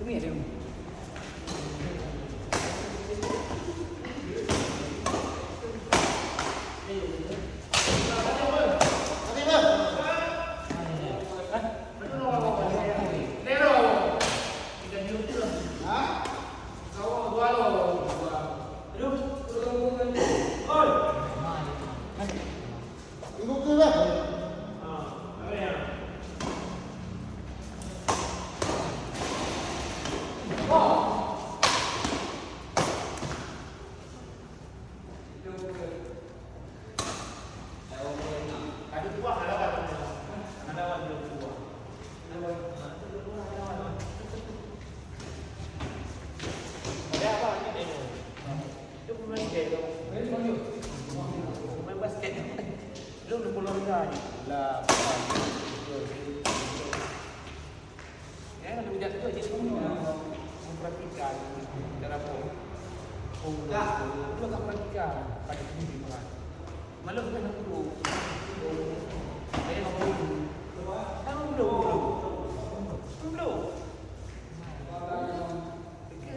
Ini ada. Memperhatikan cara pun. Lu tak perhatikan pada sendiri pula. Malam kan aku dulu. Saya nak dulu. Tahu dulu. Dulu.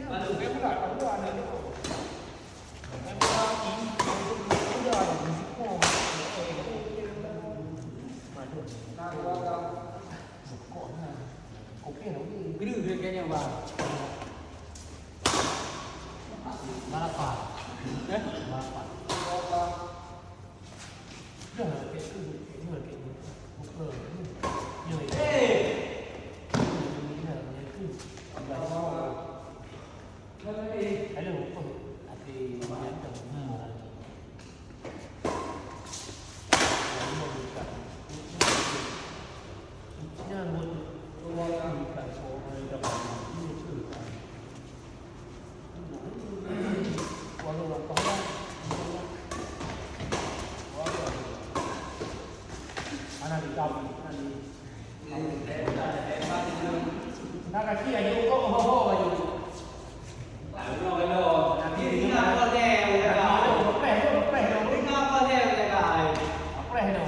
Malu saya pula tahu ada tu. Saya pula ini sudah ada risiko. Malu. Kok nak? Okey dah ni. Bila dia kena bang? Malapan. Malapan. Dah ke tu. Ini ke tu. Buka. Ni. Eh. Ini ke. Hello. Hati jantan. Nak kaki aja kok bawa baju. Nanti tinggal hotel jaga. Apa tinggal hotel jaga. Apa ni?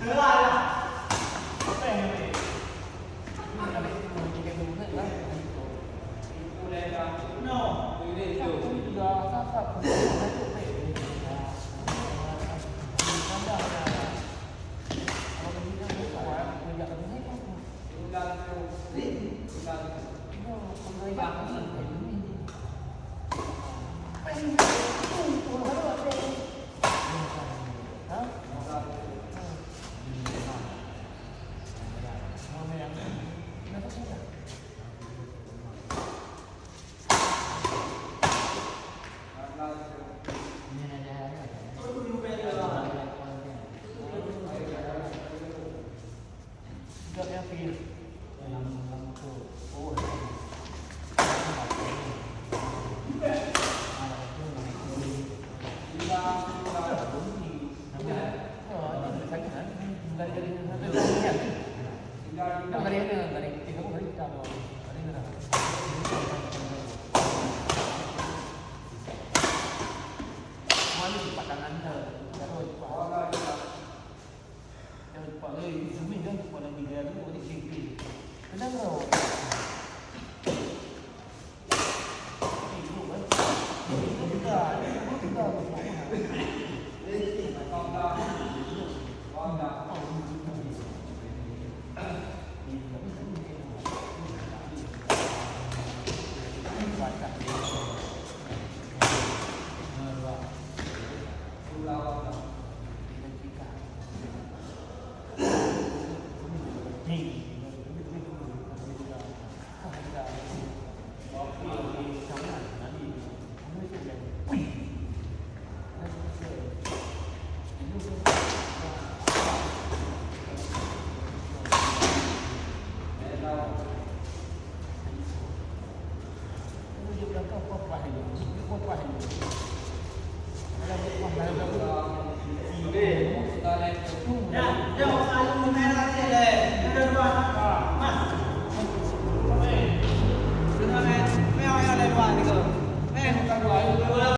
Kelah. Apa ni? No. Ini tu. Sudah sasap. Tidak yakin.